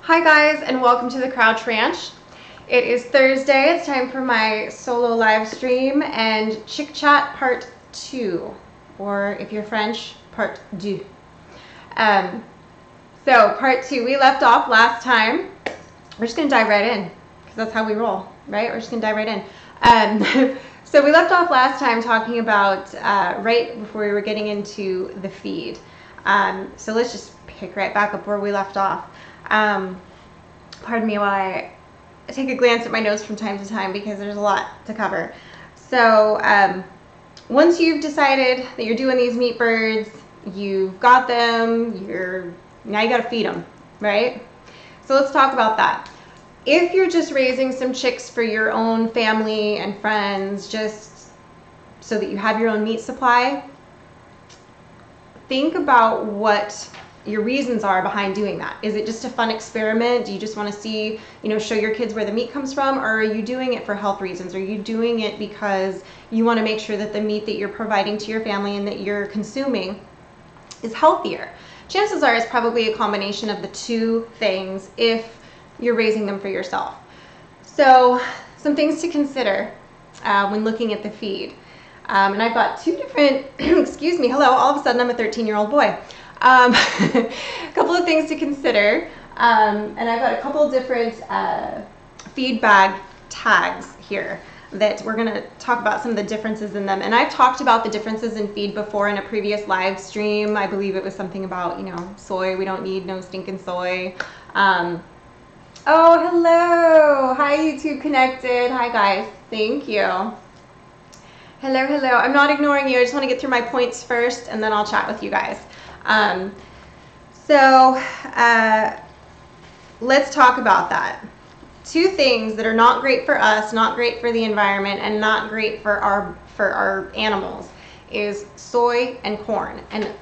Hi guys, and welcome to the Crouch Ranch. It is Thursday. It's time for my solo live stream and Chick Chat Part 2, or if you're French, Part 2. So Part 2, we left off last time. We're just going to dive right in because that's how we roll, right? We're just going to dive right in. So we left off last time talking about right before we were getting into the feed. So let's just pick right back up where we left off. Pardon me while I take a glance at my notes from time to time because there's a lot to cover. So once you've decided that you're doing these meat birds, you've got them, now you got to feed them, right? So let's talk about that. If you're just raising some chicks for your own family and friends, just so that you have your own meat supply, think about what your reasons are behind doing that. Is it just a fun experiment? Do you just want to see, show your kids where the meat comes from? Or are you doing it for health reasons? Are you doing it because you want to make sure that the meat that you're providing to your family and that you're consuming is healthier? Chances are it's probably a combination of the two things if you're raising them for yourself. So some things to consider when looking at the feed. And I've got two different, excuse me, hello, all of a sudden I'm a 13-year-old boy. A couple of things to consider, and I've got a couple of different feed bag tags here that we're going to talk about some of the differences in them. And I've talked about the differences in feed before in a previous live stream. I believe it was something about, soy. We don't need no stinking soy. Oh, hello. Hi, YouTube Connected. Hi, guys. Thank you. Hello, hello. I'm not ignoring you. I just want to get through my points first, and then I'll chat with you guys. Let's talk about that. Two things that are not great for us, not great for the environment, and not great for our animals is soy and corn. And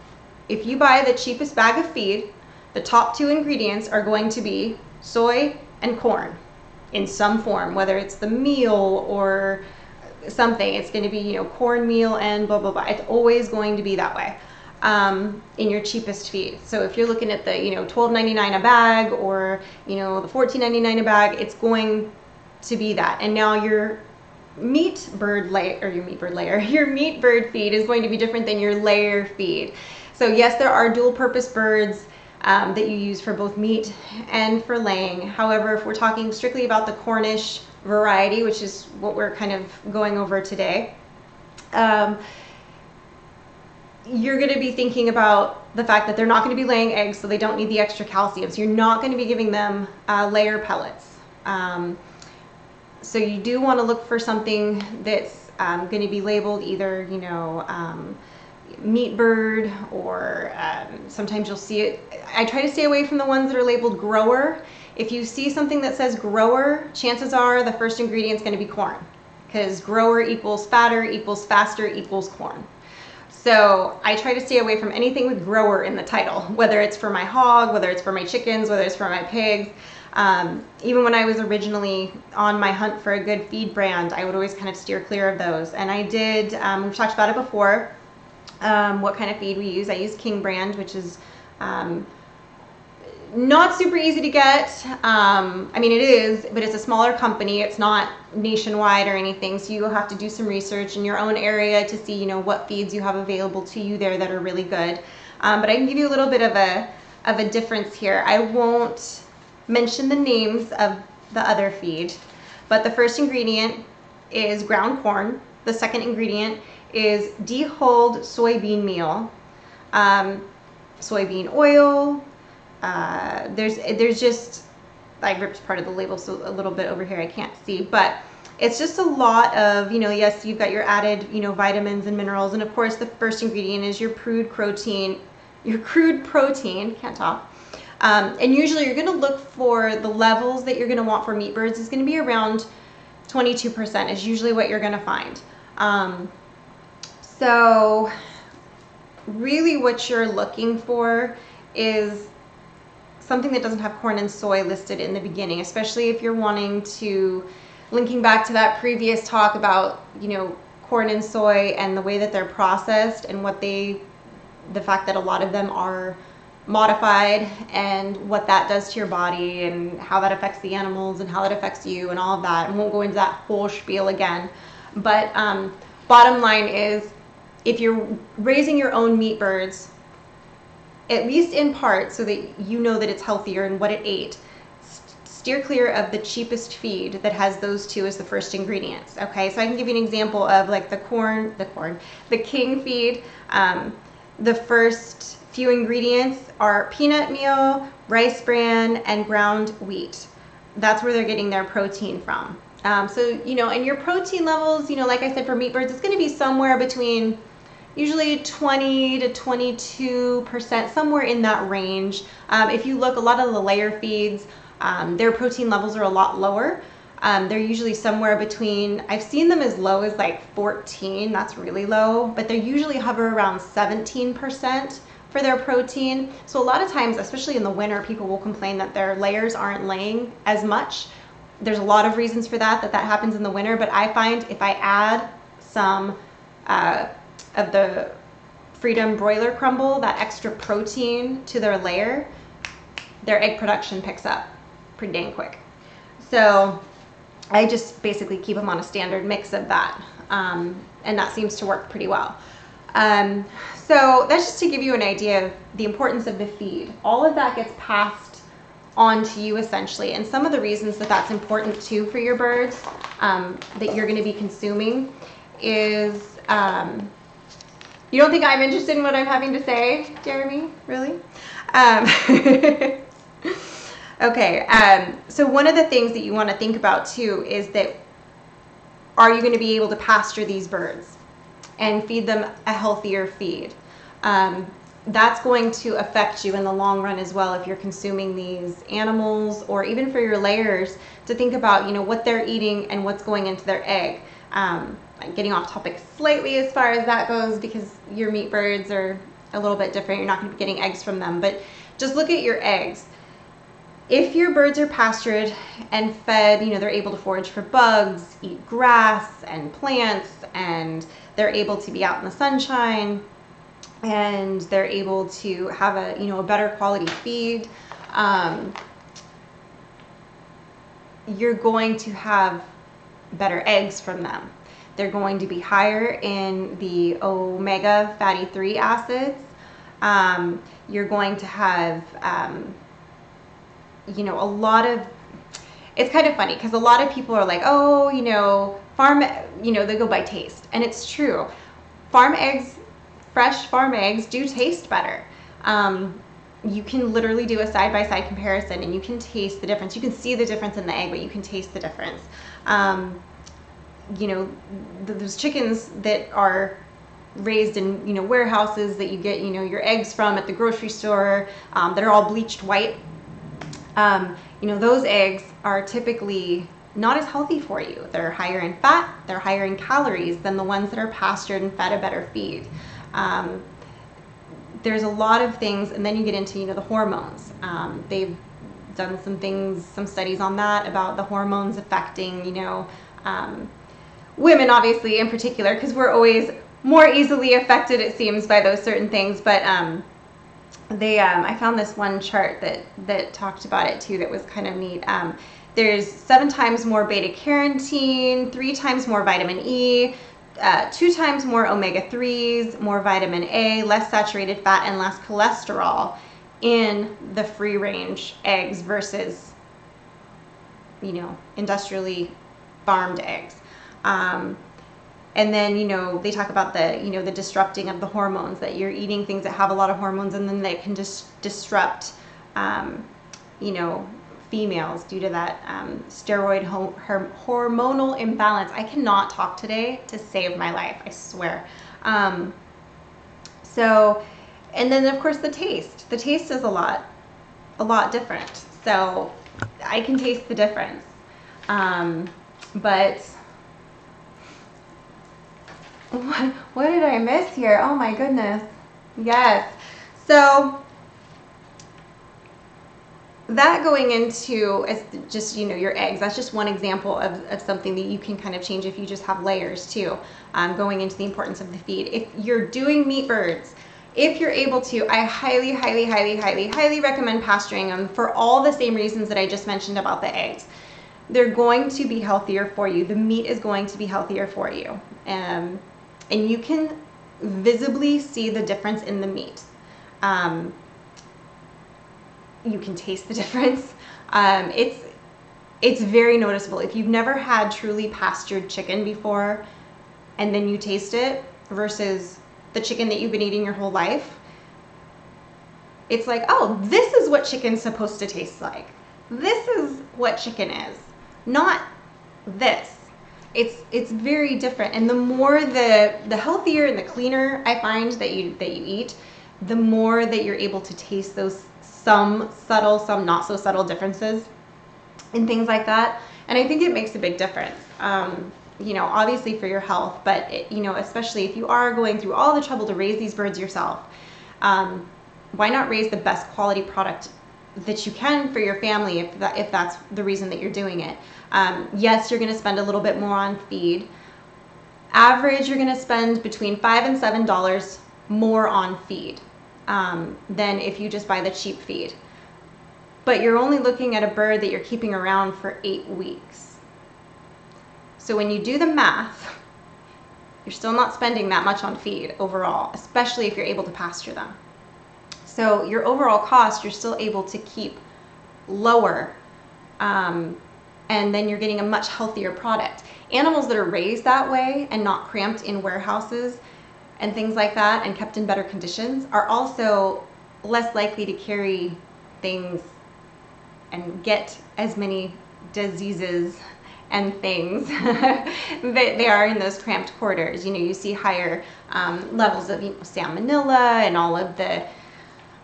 if you buy the cheapest bag of feed, the top two ingredients are going to be soy and corn in some form, whether it's the meal or something. It's going to be, cornmeal and blah, blah, blah. It's always going to be that way. In your cheapest feed. So if you're looking at the $12.99 a bag or the $14.99 a bag, it's going to be that. And now your meat bird feed is going to be different than your layer feed. So yes, there are dual purpose birds that you use for both meat and for laying. However, if we're talking strictly about the Cornish variety, which is what we're kind of going over today, you're going to be thinking about the fact that they're not going to be laying eggs, so they don't need the extra calcium. So you're not going to be giving them layer pellets. So you do want to look for something that's going to be labeled either, meat bird, or sometimes you'll see it. I try to stay away from the ones that are labeled grower. If you see something that says grower, chances are the first ingredient is going to be corn, because grower equals fatter equals faster equals corn. So I try to stay away from anything with grower in the title, whether it's for my hog, whether it's for my chickens, whether it's for my pigs. Even when I was originally on my hunt for a good feed brand, I would always kind of steer clear of those. And I did, we've talked about it before, what kind of feed we use. I use King brand, which is not super easy to get. I mean, it is, but it's a smaller company. It's not nationwide or anything, so you'll have to do some research in your own area to see, what feeds you have available to you there that are really good. But I can give you a little bit of a difference here. I won't mention the names of the other feed, but the first ingredient is ground corn. The second ingredient is dehulled soybean meal, soybean oil. There's just, I ripped part of the label, so a little bit over here I can't see, but it's just a lot of, yes, you've got your added, vitamins and minerals, and of course the first ingredient is your crude protein, can't talk. And usually you're going to look for the levels that you're going to want for meat birds is going to be around 22% is usually what you're going to find. So really what you're looking for is something that doesn't have corn and soy listed in the beginning, especially if you're wanting to, linking back to that previous talk about, corn and soy and the way that they're processed and the fact that a lot of them are modified and what that does to your body and how that affects the animals and how that affects you and all of that. I won't go into that whole spiel again. But bottom line is, if you're raising your own meat birds, at least in part so that you know that it's healthier and what it ate, steer clear of the cheapest feed that has those two as the first ingredients. Okay, so I can give you an example of like the king feed. The first few ingredients are peanut meal, rice bran, and ground wheat. That's where they're getting their protein from. So, you know, and your protein levels, you know, like I said, for meat birds, it's going to be somewhere between usually 20 to 22%, somewhere in that range. If you look, a lot of the layer feeds, their protein levels are a lot lower. They're usually somewhere between, I've seen them as low as like 14, that's really low, but they usually hover around 17% for their protein. So a lot of times, especially in the winter, people will complain that their layers aren't laying as much. There's a lot of reasons for that happens in the winter, but I find if I add some of the Freedom broiler crumble, that extra protein to their layer, their egg production picks up pretty dang quick. So I just basically keep them on a standard mix of that, and that seems to work pretty well. So that's just to give you an idea of the importance of the feed. All of that gets passed on to you essentially, and some of the reasons that that's important too for your birds that you're going to be consuming is, you don't think I'm interested in what I'm having to say, Jeremy? Really? Okay, so one of the things that you want to think about too is that, are you going to be able to pasture these birds and feed them a healthier feed? That's going to affect you in the long run as well if you're consuming these animals, or even for your layers, to think about, you know, what they're eating and what's going into their egg. I'm getting off topic slightly as far as that goes because your meat birds are a little bit different. You're not going to be getting eggs from them, but just look at your eggs. If your birds are pastured and fed, you know, they're able to forage for bugs, eat grass and plants, and they're able to be out in the sunshine, and they're able to have a, you know, a better quality feed, you're going to have better eggs from them. They're going to be higher in the omega fatty 3 acids. You're going to have, you know, a lot of, it's kind of funny because a lot of people are like, oh, you know, farm, you know, they go by taste. And it's true. Farm eggs, fresh farm eggs do taste better. You can literally do a side-by-side comparison and you can taste the difference. You can see the difference in the egg, but you can taste the difference. You know, those chickens that are raised in, you know, warehouses that you get, you know, your eggs from at the grocery store, that are all bleached white, you know, those eggs are typically not as healthy for you. They're higher in fat, they're higher in calories than the ones that are pastured and fed a better feed. There's a lot of things, and then you get into, you know, the hormones. They've done some things, some studies on that, about the hormones affecting, you know, women obviously in particular, because we're always more easily affected, it seems, by those certain things. But I found this one chart that talked about it too, that was kind of neat. There's 7 times more beta carotene, 3 times more vitamin E, 2 times more omega-3s, more vitamin A, less saturated fat, and less cholesterol in the free-range eggs versus, you know, industrially farmed eggs. And then, you know, they talk about the, you know, the disrupting of the hormones, that you're eating things that have a lot of hormones, and then they can just disrupt, you know, females due to that steroid hormonal imbalance. I cannot talk today to save my life, I swear. So, and then of course the taste. The taste is a lot different. So I can taste the difference. But what did I miss here? Oh my goodness. Yes. So that going into just, you know, your eggs, that's just one example of something that you can kind of change if you just have layers too. Going into the importance of the feed. If you're doing meat birds, if you're able to, I highly, highly, highly, highly, highly recommend pasturing them for all the same reasons that I just mentioned about the eggs. They're going to be healthier for you. The meat is going to be healthier for you. And you can visibly see the difference in the meat. You can taste the difference. It's very noticeable. If you've never had truly pastured chicken before and then you taste it versus the chicken that you've been eating your whole life, it's like, oh, this is what chicken's supposed to taste like. This is what chicken is, not this. It's very different. And the more the healthier and the cleaner I find that you eat, the more that you're able to taste those some subtle, some not so subtle differences and things like that. And I think it makes a big difference. You know, obviously for your health, but you know, especially if you are going through all the trouble to raise these birds yourself, why not raise the best quality product that you can for your family if that's the reason that you're doing it. Yes, you're going to spend a little bit more on feed. Average, you're going to spend between $5 and $7 more on feed than if you just buy the cheap feed. But you're only looking at a bird that you're keeping around for 8 weeks. So when you do the math, you're still not spending that much on feed overall, especially if you're able to pasture them. So your overall cost, you're still able to keep lower, and then you're getting a much healthier product. Animals that are raised that way and not cramped in warehouses and things like that and kept in better conditions are also less likely to carry things and get as many diseases and things that they are in those cramped quarters. You know, you see higher levels of salmonella and all of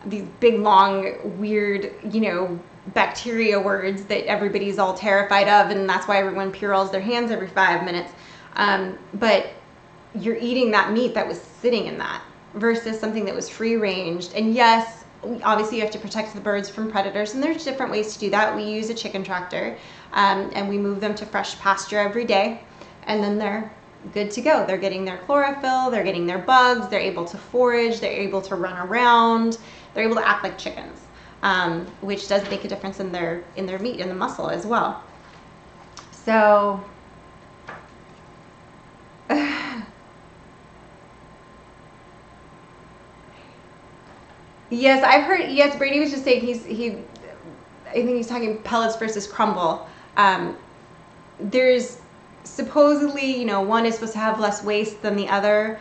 these big, long, weird, you know, bacteria words that everybody's all terrified of, and that's why everyone Purells their hands every 5 minutes. But you're eating that meat that was sitting in that versus something that was free ranged. And yes, obviously you have to protect the birds from predators, and there's different ways to do that. We use a chicken tractor, and we move them to fresh pasture every day, and then they're good to go. They're getting their chlorophyll, they're getting their bugs, they're able to forage, they're able to run around, they're able to act like chickens, which does make a difference in their meat and the muscle as well. So yes, I've heard. Yes, Brady was just saying I think he's talking pellets versus crumble. There's supposedly, you know, one is supposed to have less waste than the other,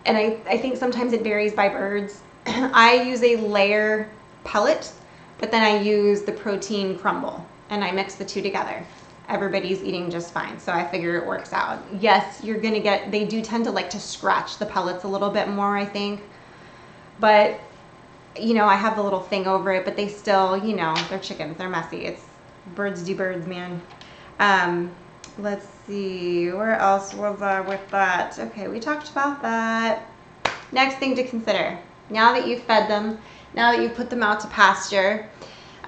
and I think sometimes it varies by birds. I use a layer pellet, but then I use the protein crumble, and I mix the two together. Everybody's eating just fine, so I figure it works out. Yes, you're gonna get. They do tend to like to scratch the pellets a little bit more, I think. But, you know, I have the little thing over it, but they still, you know, they're chickens. They're messy. It's birds do birds, man. Let's see. Where else was I with that? Okay, we talked about that. Next thing to consider. Now that you've fed them, now that you've put them out to pasture,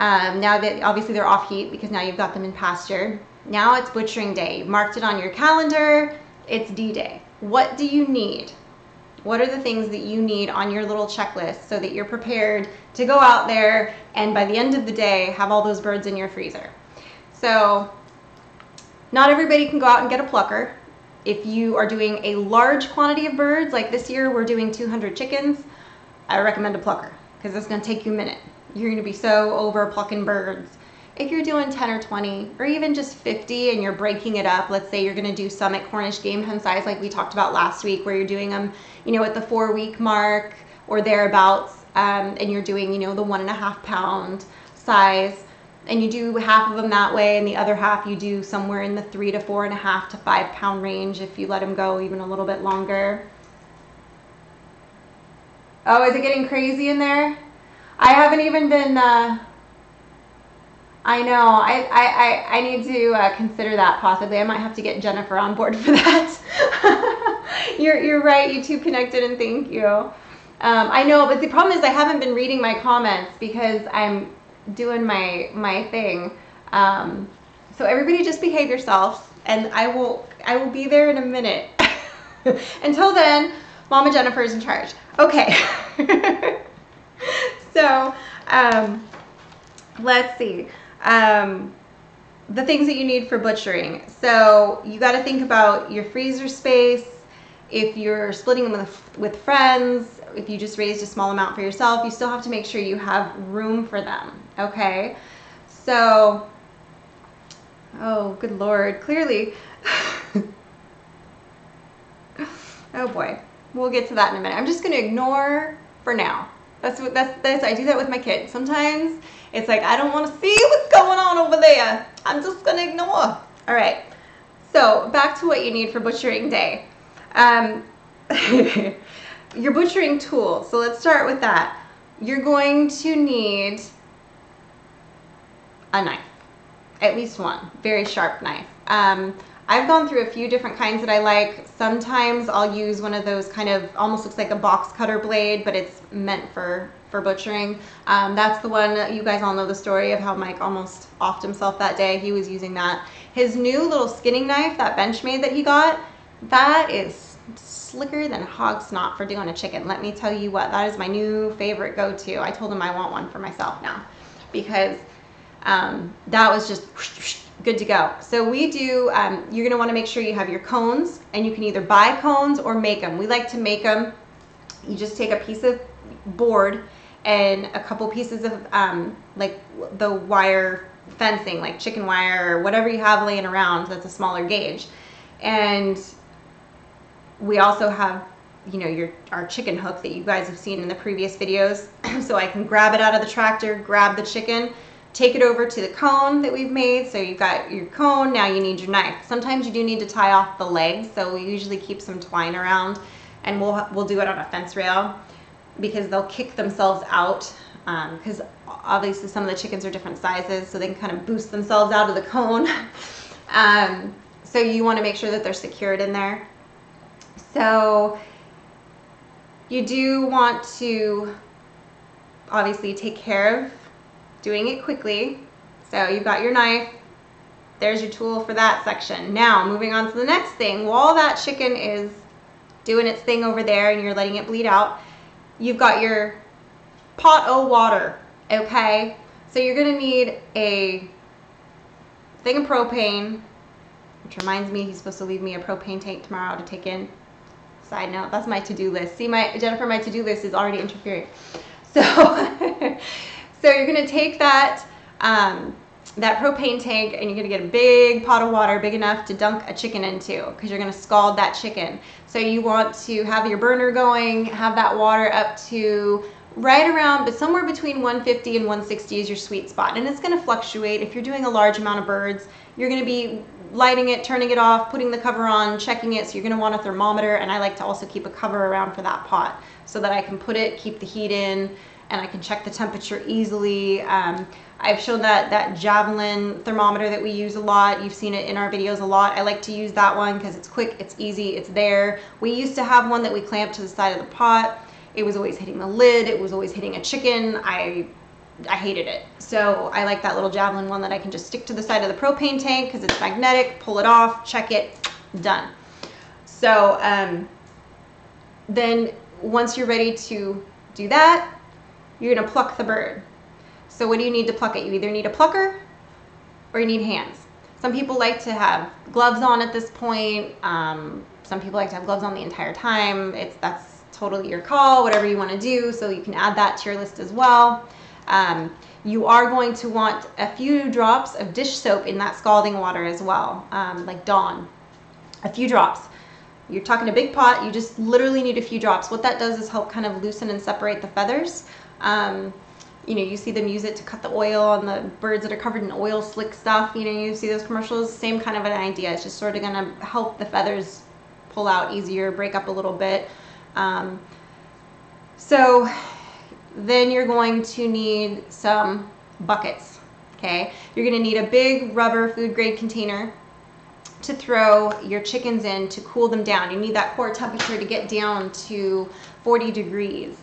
now that obviously they're off heat because now you've got them in pasture. Now it's butchering day. You've marked it on your calendar. It's D-Day. What do you need? What are the things that you need on your little checklist so that you're prepared to go out there and by the end of the day have all those birds in your freezer? So not everybody can go out and get a plucker. If you are doing a large quantity of birds, like this year we're doing 200 chickens, I recommend a plucker because it's going to take you a minute. You're going to be so over plucking birds. If you're doing 10 or 20 or even just 50 and you're breaking it up, let's say you're going to do some at Cornish game hen size like we talked about last week, where you're doing them, you know, at the 4-week mark or thereabouts, and you're doing, you know, the 1.5 pound size, and you do half of them that way, and the other half you do somewhere in the 3 to 4.5 to 5 pound range if you let them go even a little bit longer. Oh, is it getting crazy in there? I haven't even been, I know, I need to consider that possibly. I might have to get Jennifer on board for that. You're right, YouTube connected, and thank you. I know, but the problem is I haven't been reading my comments because I'm doing my thing. So everybody just behave yourselves, and I will be there in a minute. Until then, Mama Jennifer's in charge. Okay. So, let's see. The things that you need for butchering. So you got to think about your freezer space. If you're splitting them with friends, if you just raised a small amount for yourself, you still have to make sure you have room for them. Okay. So, oh, good Lord, clearly. Oh boy, we'll get to that in a minute. I'm just going to ignore for now. That's I do that with my kids. Sometimes it's like, I don't want to see what's going on over there. I'm just going to ignore. All right. So back to what you need for butchering day. Your butchering tool. So let's start with that. You're going to need a knife, at least one very sharp knife. I've gone through a few different kinds that I like. Sometimes I'll use one of those kind of almost looks like a box cutter blade, but it's meant for butchering. That's the one, you guys all know the story of how Mike almost offed himself that day. He was using that. His new little skinning knife, that Benchmade that he got, that is slicker than hog snot for doing a chicken. Let me tell you what, that is my new favorite go-to. I told him I want one for myself now because that was just good to go. So we do, you're going to want to make sure you have your cones, and you can either buy cones or make them. We like to make them. You just take a piece of board and a couple pieces of like the wire fencing, like chicken wire or whatever you have laying around that's a smaller gauge. And we also have, you know, our chicken hook that you guys have seen in the previous videos. So I can grab it out of the tractor, grab the chicken, take it over to the cone that we've made. So you've got your cone, now you need your knife. Sometimes you do need to tie off the legs, so we usually keep some twine around, and we'll do it on a fence rail because they'll kick themselves out, because obviously some of the chickens are different sizes, so they can kind of boost themselves out of the cone. So you want to make sure that they're secured in there. So you do want to obviously take care of doing it quickly. So you've got your knife, there's your tool for that section. Now moving on to the next thing, while that chicken is doing its thing over there and you're letting it bleed out, you've got your pot of water, okay? So you're gonna need a thing of propane, which reminds me he's supposed to leave me a propane tank tomorrow to take in. Side note, that's my to-do list. See, Jennifer, my to-do list is already interfering. So so you're gonna take that that propane tank and you're gonna get a big pot of water, big enough to dunk a chicken into, because you're gonna scald that chicken. So you want to have your burner going, have that water up to right around, but somewhere between 150 and 160 is your sweet spot. And it's gonna fluctuate. If you're doing a large amount of birds, you're gonna be lighting it, turning it off, putting the cover on, checking it. So you're gonna want a thermometer, and I like to also keep a cover around for that pot so that I can put it, keep the heat in, and I can check the temperature easily. I've shown that Javelin thermometer that we use a lot. You've seen it in our videos a lot. I like to use that one because it's quick, it's easy, it's there. We used to have one that we clamped to the side of the pot. It was always hitting the lid. It was always hitting a chicken. I hated it. So I like that little Javelin one that I can just stick to the side of the propane tank because it's magnetic, pull it off, check it, done. So then once you're ready to do that, you're gonna pluck the bird. So what do you need to pluck it? You either need a plucker or you need hands. Some people like to have gloves on at this point. Some people like to have gloves on the entire time. That's totally your call, whatever you want to do. So you can add that to your list as well. You are going to want a few drops of dish soap in that scalding water as well, like Dawn. A few drops. You're talking a big pot, you just literally need a few drops. What that does is help kind of loosen and separate the feathers. You know, you see them use it to cut the oil on the birds that are covered in oil slick stuff. You know, you see those commercials, same kind of an idea. It's just sort of gonna help the feathers pull out easier, break up a little bit. So then you're going to need some buckets, okay? You're gonna need a big rubber food grade container to throw your chickens in to cool them down. You need that core temperature to get down to 40 degrees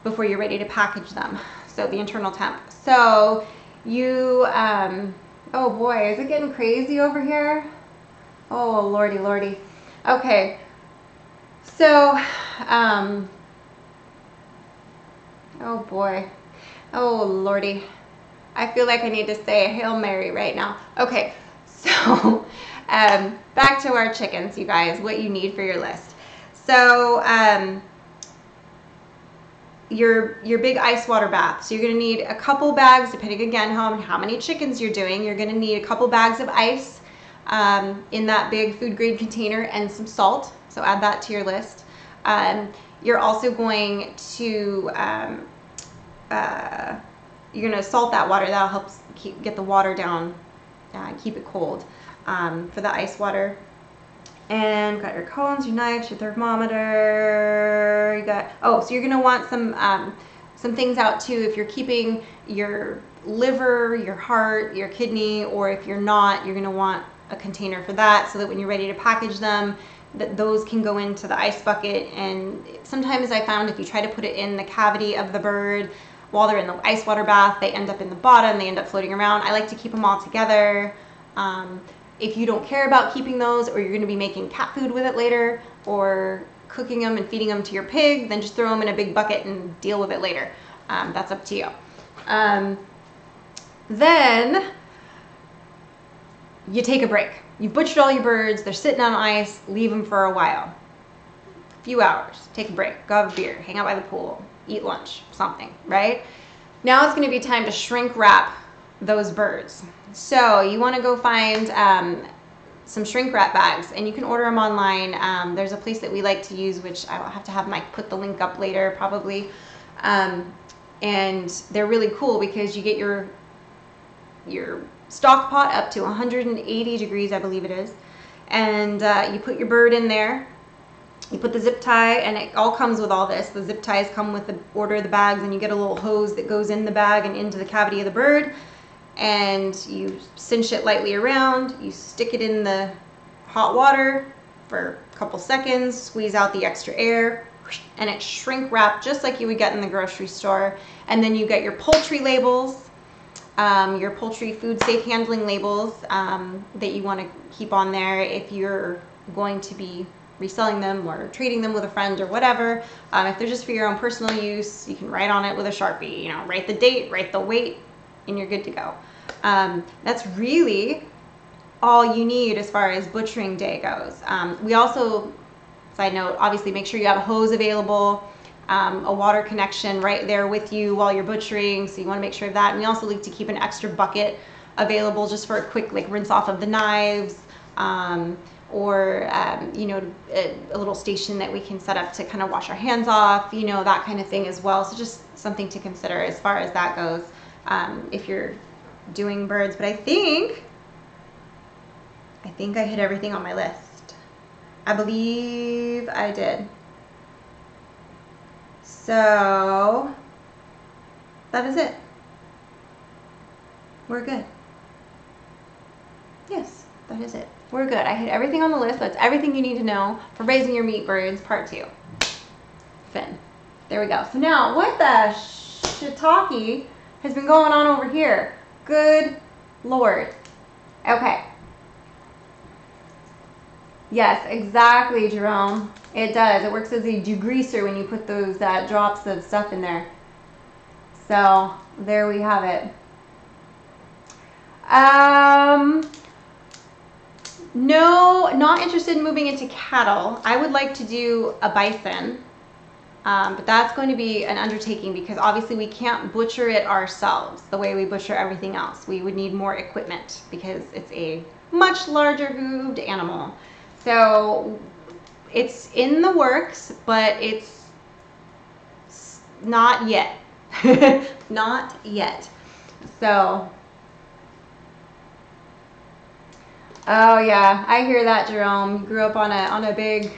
before you're ready to package them. So the internal temp. So you, oh boy, is it getting crazy over here? Oh, lordy, lordy. Okay. So, oh boy. Oh Lordy. I feel like I need to say a Hail Mary right now. Okay, so back to our chickens, you guys, what you need for your list. So, your big ice water bath. So you're gonna need a couple bags, depending again how many chickens you're doing. You're gonna need a couple bags of ice in that big food grade container, and some salt. So add that to your list. You're also going to you're gonna salt that water. That'll help get the water down, keep it cold for the ice water. And got your cones, your knives, your thermometer. You got, oh, so you're gonna want some things out too if you're keeping your liver, your heart, your kidney, or if you're not, you're gonna want a container for that, so that when you're ready to package them, that those can go into the ice bucket. And sometimes I found if you try to put it in the cavity of the bird while they're in the ice water bath, they end up in the bottom, they end up floating around. I like to keep them all together. If you don't care about keeping those, or you're going to be making cat food with it later, or cooking them and feeding them to your pig, then just throw them in a big bucket and deal with it later. That's up to you. Then you take a break. You've butchered all your birds, they're sitting on ice, leave them for a while. A few hours, take a break, go have a beer, hang out by the pool, eat lunch, something, right? Now it's going to be time to shrink wrap those birds. So you want to go find some shrink wrap bags, and you can order them online. There's a place that we like to use, which I'll have to have Mike put the link up later probably. And they're really cool because you get your stock pot up to 180 degrees, I believe it is. And you put your bird in there. You put the zip tie, and it all comes with all this. The zip ties come with the order of the bags, and you get a little hose that goes in the bag and into the cavity of the bird. And you cinch it lightly around, you stick it in the hot water for a couple seconds, squeeze out the extra air, and it's shrink wrapped just like you would get in the grocery store. And then you get your poultry labels, your poultry food safe handling labels that you want to keep on there if you're going to be reselling them or trading them with a friend or whatever. If they're just for your own personal use, you can write on it with a Sharpie, you know, write the date, write the weight, and you're good to go. That's really all you need as far as butchering day goes. We also, side note, obviously make sure you have a hose available, a water connection right there with you while you're butchering, so you want to make sure of that. And we also like to keep an extra bucket available just for a quick rinse off of the knives, or you know, a little station that we can set up to kind of wash our hands off, you know, that kind of thing as well. So just something to consider as far as that goes. If you're doing birds. But I think I hit everything on my list. I believe I did. So that is it. We're good. Yes, that is it. We're good. I hit everything on the list. That's everything you need to know for raising your meat birds, part 2. Fin. There we go. So now, what the shiitake has been going on over here? Good Lord. Okay. Yes, exactly, Jerome. It does. It works as a degreaser when you put those drops of stuff in there. So there we have it. No, not interested in moving into cattle. I would like to do a bison. But that's going to be an undertaking because obviously we can't butcher it ourselves the way we butcher everything else. We would need more equipment because it's a much larger hooved animal. So it's in the works, but it's not yet. Not yet. So, oh yeah, I hear that, Jerome. You grew up on a big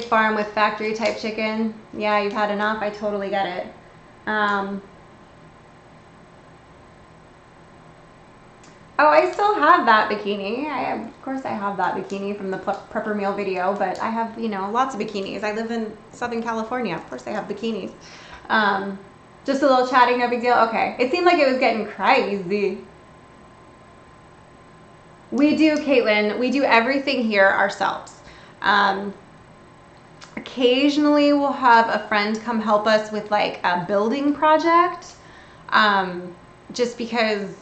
farm with factory type chicken. Yeah, you've had enough. I totally get it. Oh, I still have that bikini. Of course I have that bikini from the prepper meal video, but I have, you know, lots of bikinis. I live in Southern California. Of course I have bikinis. Just a little chatting, no big deal. Okay. It seemed like it was getting crazy. We do, Caitlin. We do everything here ourselves. Occasionally we'll have a friend come help us with like a building project. Just because,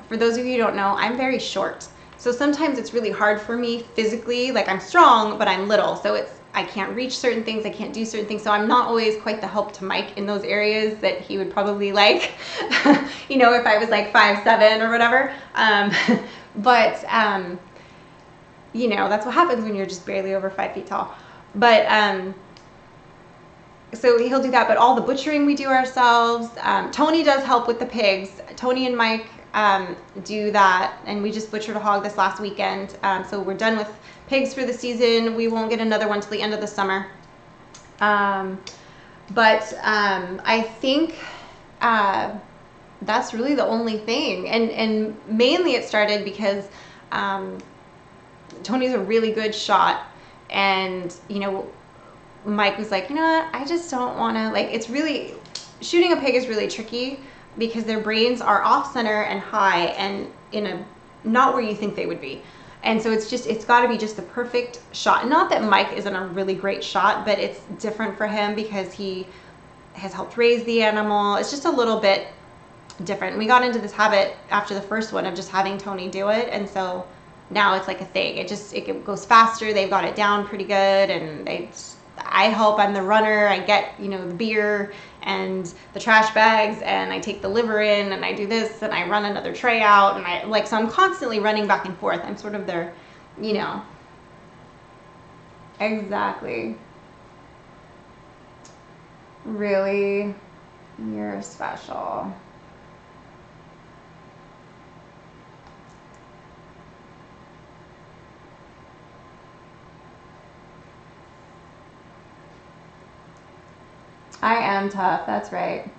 for those of you who don't know, I'm very short. So sometimes it's really hard for me physically. Like, I'm strong, but I'm little. So I can't reach certain things. I can't do certain things. So I'm not always quite the help to Mike in those areas that he would probably like, you know, if I was like 5'7" or whatever. But you know, that's what happens when you're just barely over 5 feet tall. But so he'll do that, but all the butchering we do ourselves. Tony does help with the pigs. Tony and Mike do that, and we just butchered a hog this last weekend. So we're done with pigs for the season. We won't get another one till the end of the summer. But I think that's really the only thing. And mainly it started because Tony's a really good shot, and you know, Mike was like, you know what, I just don't want to, like, it's really, shooting a pig is really tricky because their brains are off center and high and in a, not where you think they would be. And so it's got to be just the perfect shot. Not that Mike isn't a really great shot, but it's different for him because he has helped raise the animal. It's just a little bit different. We got into this habit after the first one of just having Tony do it. And so now it's like a thing. It goes faster. They've got it down pretty good, and I help. I'm the runner. I get, you know, the beer and the trash bags, and I take the liver in, and I do this, and I run another tray out, and so I'm constantly running back and forth. I'm sort of their, you know. Exactly. Really, you're special. I am tough, that's right.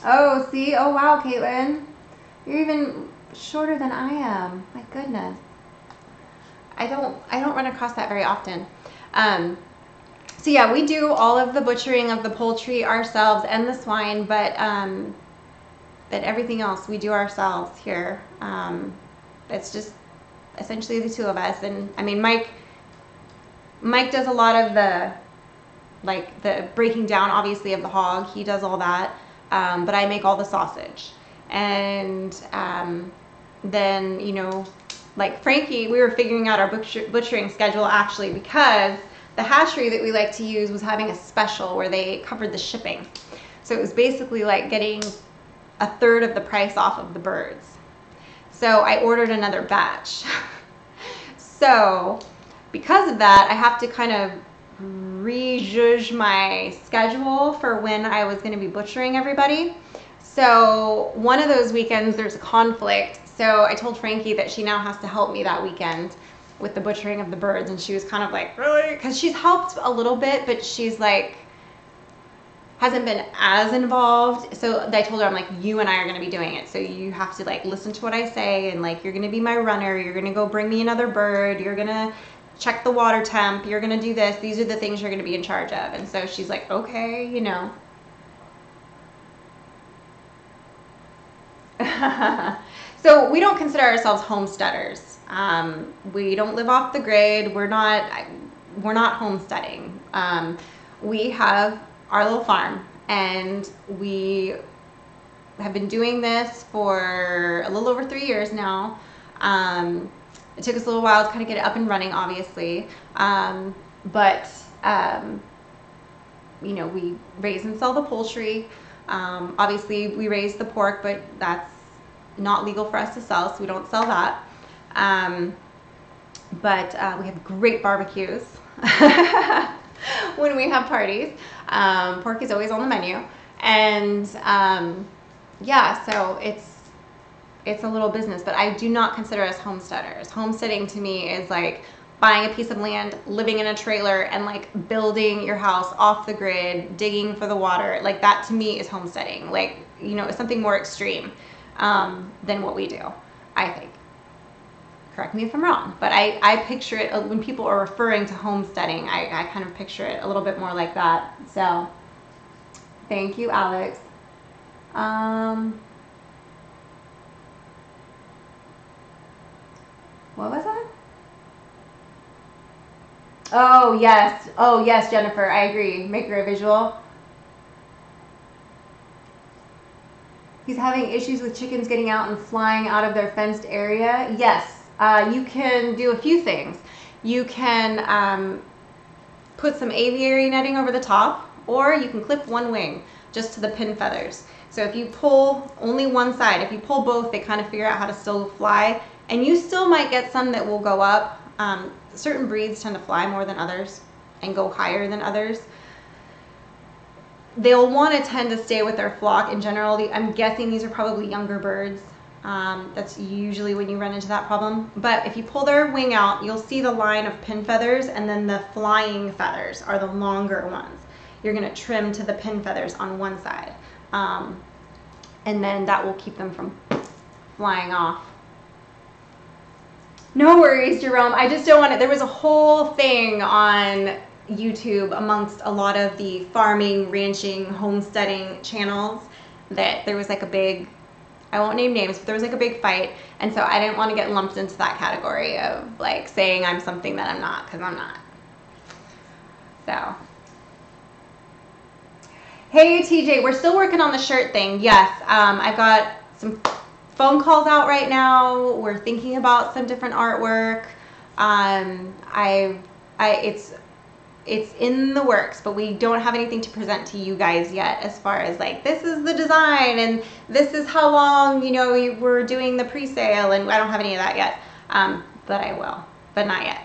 Oh, see? Oh, wow, Caitlin. You're even shorter than I am. My goodness. I don't run across that very often. So yeah, we do all of the butchering of the poultry ourselves and the swine, but everything else we do ourselves here. It's just essentially the two of us. And I mean, Mike does a lot of the breaking down, obviously, of the hog. He does all that. But I make all the sausage. And then, you know, like Frankie, we were figuring out our butchering schedule actually because the hatchery that we like to use was having a special where they covered the shipping. So it was basically like getting a third of the price off of the birds. So I ordered another batch. So because of that, I have to kind of rejudge my schedule for when I was going to be butchering everybody. So one of those weekends there's a conflict. So I told Frankie that she now has to help me that weekend with the butchering of the birds, and she was kind of like, really? Because she's helped a little bit, but she's like, hasn't been as involved. So I told her, I'm like, you and I are going to be doing it. So you have to like listen to what I say, and like, you're going to be my runner. You're going to go bring me another bird. You're going to check the water temp. You're going to do this. These are the things you're going to be in charge of. And so she's like, okay, you know. So we don't consider ourselves homesteaders. We don't live off the grid. We're not homesteading. We have our little farm, and we have been doing this for a little over 3 years now. It took us a little while to kind of get it up and running, obviously. But you know, we raise and sell the poultry. Obviously, we raise the pork, but that's not legal for us to sell, so we don't sell that. But we have great barbecues when we have parties. Pork is always on the menu. And yeah, so it's a little business, but I do not consider us homesteaders. Homesteading to me is like buying a piece of land, living in a trailer, and like building your house off the grid, digging for the water. Like that to me is homesteading. Like, you know, it's something more extreme than what we do, I think. Correct me if I'm wrong, but I picture it, when people are referring to homesteading, I kind of picture it a little bit more like that. So Thank you, Alex. What was that? Oh, yes. Oh, yes, Jennifer. I agree. Make her a visual. He's having issues with chickens getting out and flying out of their fenced area. Yes. You can do a few things. You can put some aviary netting over the top, or you can clip one wing just to the pin feathers. So if you pull only one side, if you pull both, they kind of figure out how to still fly, and you still might get some that will go up. Certain breeds tend to fly more than others and go higher than others. They'll want to tend to stay with their flock in general. I'm guessing these are probably younger birds. That's usually when you run into that problem. But if you pull their wing out, you'll see the line of pin feathers, and then the flying feathers are the longer ones. You're going to trim to the pin feathers on one side. And then that will keep them from flying off. No worries, Jerome. I just don't want it. There was a whole thing on YouTube amongst a lot of the farming, ranching, homesteading channels that there was like a big, I won't name names, but there was like a big fight. And so I didn't want to get lumped into that category of like saying I'm something that I'm not, because I'm not. So. Hey, TJ, we're still working on the shirt thing. Yes, I've got some phone calls out right now. We're thinking about some different artwork. It's in the works, but we don't have anything to present to you guys yet as far as like, this is the design and this is how long, you know, we're doing the pre-sale, and I don't have any of that yet. But I will, but not yet,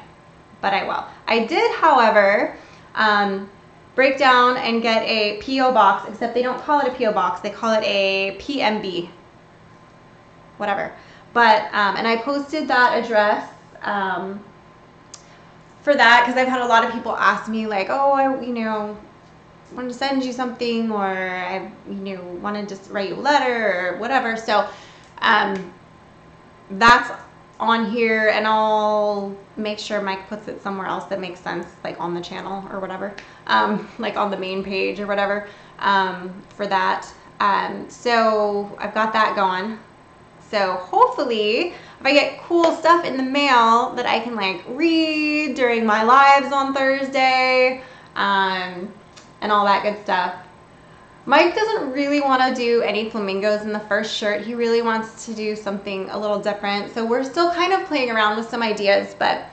but I will. I did, however, break down and get a P.O. box, except they don't call it a P.O. box. They call it a PMB, whatever. But, and I posted that address, for that, because I've had a lot of people ask me like, oh, I want to send you something, or I want to just write you a letter or whatever. So that's on here, and I'll make sure Mike puts it somewhere else that makes sense, like on the channel or whatever, like on the main page or whatever, for that. So I've got that going. So hopefully, if I get cool stuff in the mail that I can like read during my lives on Thursday, and all that good stuff. Mike doesn't really want to do any flamingos in the first shirt. He really wants to do something a little different. So we're still kind of playing around with some ideas, but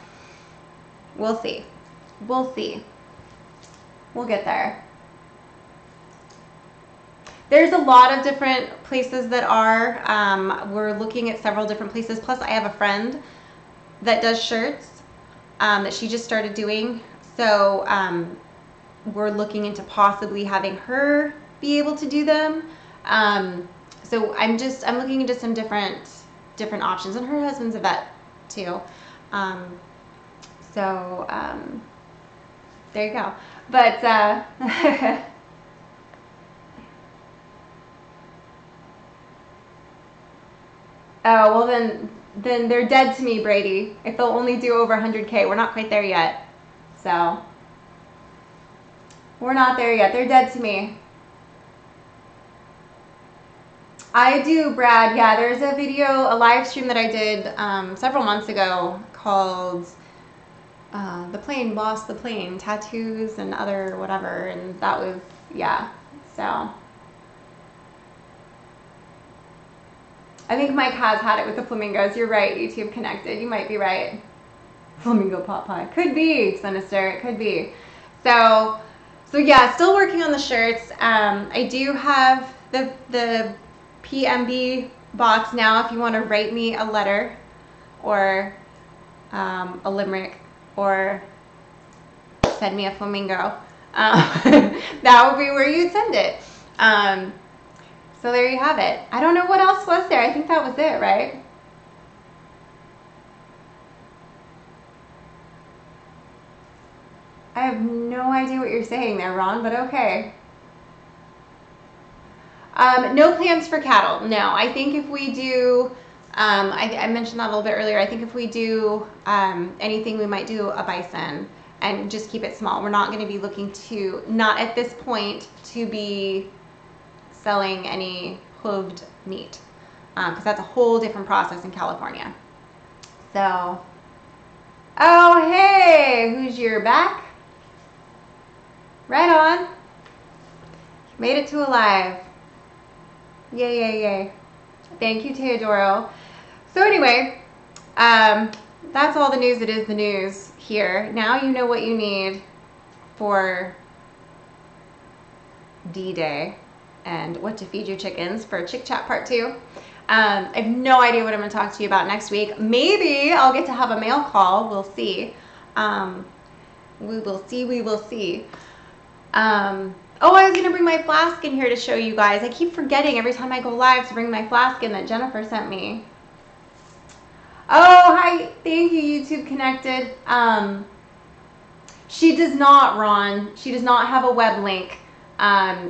we'll see. We'll see. We'll get there. There's a lot of different places that are. We're looking at several different places. Plus, I have a friend that does shirts that she just started doing. So we're looking into possibly having her be able to do them. So I'm looking into some different options. And her husband's a vet too. There you go. But oh, well then they're dead to me, Brady. If they'll only do over 100K. We're not quite there yet. So, we're not there yet. They're dead to me. I do, Brad. Yeah, there's a video, a live stream that I did several months ago called The Plane Lost the Plane, Tattoos and Other Whatever. And that was, yeah, so. I think Mike has had it with the flamingos. You're right, YouTube connected. You might be right. Flamingo pot pie. Could be, Sinister. It could be. So yeah, still working on the shirts. I do have the PMB box now if you want to write me a letter or a limerick or send me a flamingo. That would be where you'd send it. So there you have it. I don't know what else was there. I think that was it, right? I have no idea what you're saying there, Ron, but okay. No plans for cattle. No, I think if we do, I mentioned that a little bit earlier. I think if we do anything, we might do a bison. and just keep it small. We're not going to be looking to, not at this point, to be selling any hooved meat, because that's a whole different process in California. So, oh hey, who's your back? Right on. Made it to alive. Yay, yay, yay. Thank you, Teodoro. So anyway, that's all the news that is the news here. Now you know what you need for D-Day and what to feed your chickens for Chick Chat Part 2. I have no idea what I'm going to talk to you about next week. Maybe I'll get to have a mail call. We'll see. We will see. We will see. Oh, I was going to bring my flask in here to show you guys. I keep forgetting every time I go live to bring my flask in that Jennifer sent me. Oh, hi. Thank you, YouTube Connected. She does not, Ron. She does not have a web link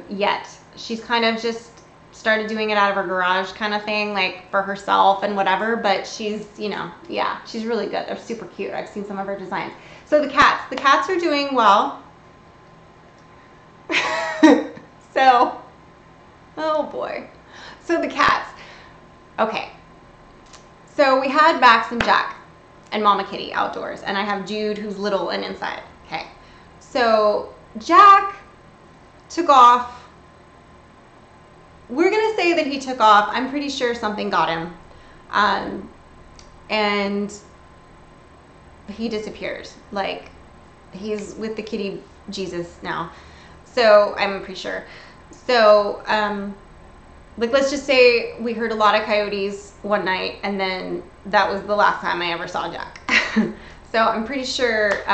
yet. She's kind of just started doing it out of her garage kind of thing, like for herself and whatever, but she's, you know, yeah, she's really good. They're super cute. I've seen some of her designs. So the cats are doing well. So, oh boy. So the cats. Okay. So we had Max and Jack and Mama Kitty outdoors, and I have Jude who's little and inside. Okay. So Jack took off. We're going to say that he took off. I'm pretty sure something got him. And he disappears. Like, he's with the kitty Jesus now. So I'm pretty sure. So, like, let's just say we heard a lot of coyotes one night, and then that was the last time I ever saw Jack. So I'm pretty sure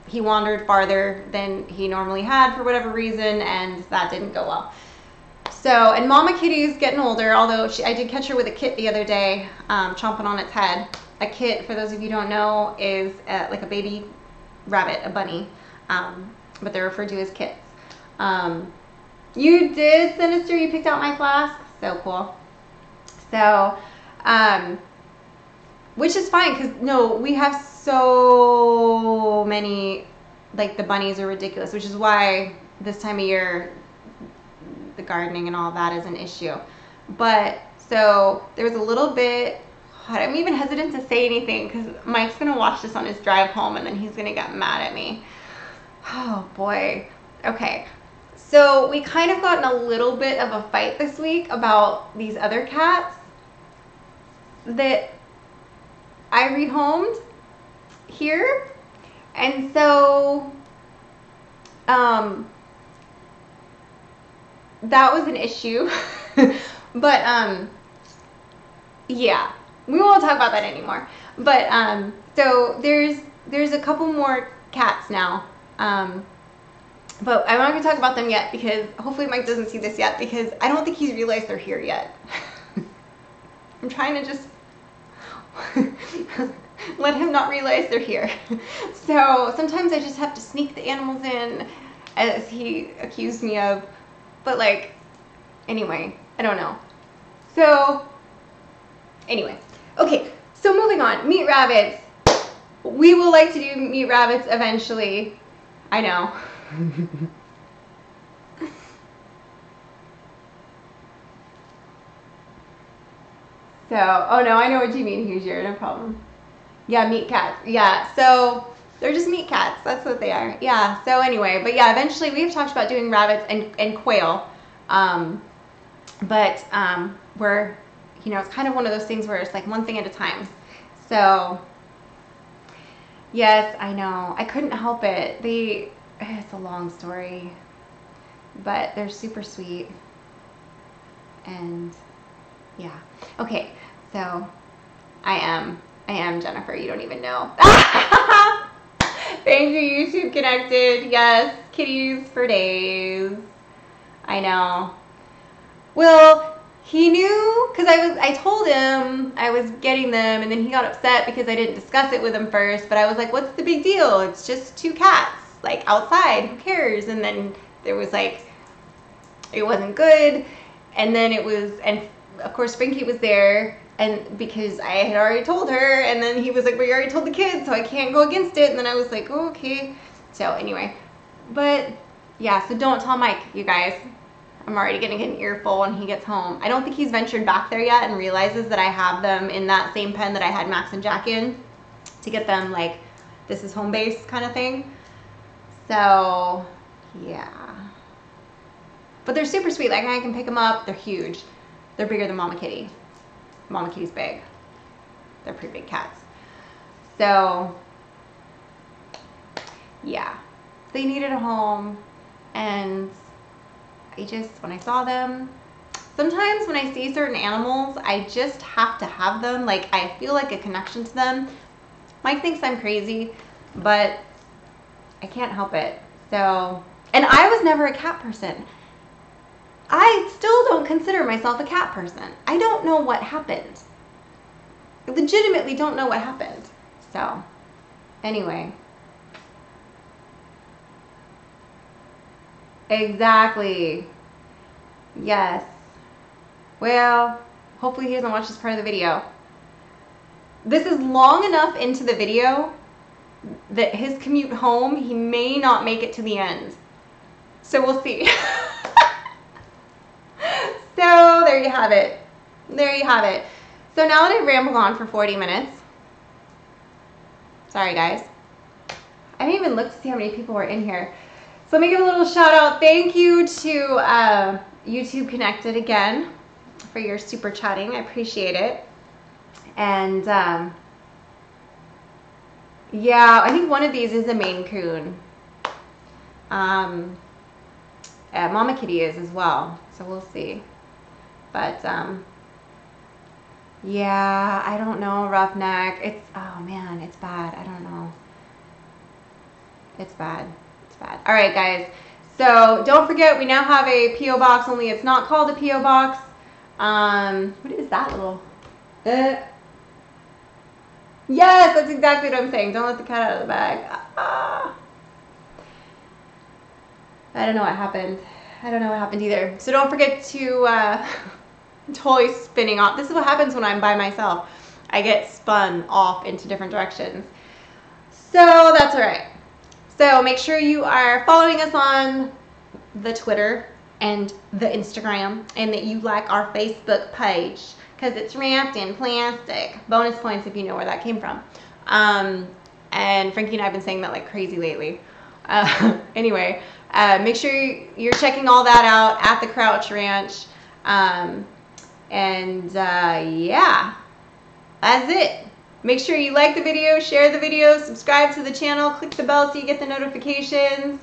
he wandered farther than he normally had for whatever reason, and that didn't go well. So, and Mama Kitty's getting older, although I did catch her with a kit the other day, chomping on its head. A kit, for those of you who don't know, is like a baby rabbit, a bunny, but they're referred to as kits. You did, Sinister, you picked out my flask. So cool. So, which is fine, because, no, we have so many, like, the bunnies are ridiculous, which is why this time of year, the gardening and all that is an issue. But, so, there was a little bit, I'm even hesitant to say anything, because Mike's going to watch this on his drive home, and then he's going to get mad at me. Oh, boy. Okay. So we kind of got in a little bit of a fight this week about these other cats that I rehomed here. And so that was an issue. But yeah, we won't talk about that anymore. But so there's a couple more cats now. But I'm not going to talk about them yet, because hopefully Mike doesn't see this yet, because I don't think he's realized they're here yet. I'm trying to just let him not realize they're here. So sometimes I just have to sneak the animals in, as he accused me of. But, like, anyway, I don't know. So anyway, okay, so moving on. Meat rabbits. We will like to do meat rabbits eventually. I know. So, oh no, I know what you mean, Hoosier, no problem. Yeah, meat cats. Yeah, so they're just meat cats. That's what they are. Yeah, so anyway, but yeah, eventually we've talked about doing rabbits and quail. But we're, you know, it's kind of one of those things where it's like one thing at a time. So, yes, I know. I couldn't help it. It's a long story, but they're super sweet. And yeah. Okay, so I am Jennifer. You don't even know. Thank you, YouTube Connected. Yes, kitties for days. I know. Well, he knew, because I told him I was getting them, and then he got upset because I didn't discuss it with him first. But I was like, what's the big deal? It's just 2 cats, like, outside. Who cares? And then there was like, it wasn't good. And then it was, and of course Frankie was there, And because I had already told her, and then he was like, well, you already told the kids, so I can't go against it. And then I was like, oh, okay. So anyway, but yeah, so don't tell Mike, you guys. I'm already gonna get an earful when he gets home. I don't think he's ventured back there yet and realizes that I have them in that same pen that I had Max and Jack in to get them like, this is home base kind of thing. So yeah, but they're super sweet. Like I can pick them up. They're huge. They're bigger than Mama Kitty. Mama Kitty's big. They're pretty big cats. So yeah, they needed a home, and I just, when I saw them, sometimes when I see certain animals, I just have to have them. Like I feel like a connection to them. Mike thinks I'm crazy, but I can't help it. So, and I was never a cat person. I still don't consider myself a cat person. I don't know what happened. I legitimately don't know what happened. So, anyway. Exactly. Yes. Well, hopefully he doesn't watch this part of the video. This is long enough into the video that his commute home, he may not make it to the end. So we'll see. So there you have it. There you have it. So now that I've rambled on for 40 minutes, sorry guys, I didn't even look to see how many people were in here. So let me give a little shout out. Thank you to YouTube Connected again for your super chatting. I appreciate it. And yeah, I think one of these is a Maine Coon. Mama Kitty is as well, so we'll see. But yeah, I don't know, Roughneck. It's, oh man, it's bad. I don't know. It's bad. It's bad. All right, guys. So don't forget, we now have a P.O. box, only it's not called a P.O. box. What is that little? Yes, that's exactly what I'm saying. Don't let the cat out of the bag. Ah. I don't know what happened. I don't know what happened either. So don't forget to totally spinning off. This is what happens when I'm by myself. I get spun off into different directions. So that's all right. So make sure you are following us on the Twitter and the Instagram, and that you like our Facebook page, because it's wrapped in plastic. Bonus points if you know where that came from. And Frankie and I have been saying that like crazy lately. Anyway, make sure you're checking all that out at the Crouch Ranch. Yeah, that's it. Make sure you like the video, share the video, subscribe to the channel, click the bell so you get the notifications.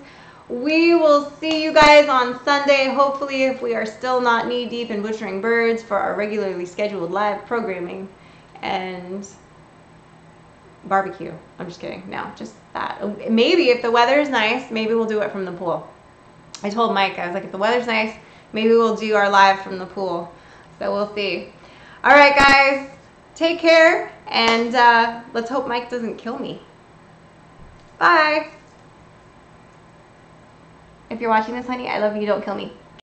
We will see you guys on Sunday, hopefully, if we are still not knee-deep in butchering birds, for our regularly scheduled live programming and barbecue. I'm just kidding. No, just that. Maybe if the weather is nice, maybe we'll do it from the pool. I told Mike, I was like, if the weather's nice, maybe we'll do our live from the pool. So we'll see. All right, guys. Take care, and let's hope Mike doesn't kill me. Bye. If you're watching this, honey, I love you. Don't kill me.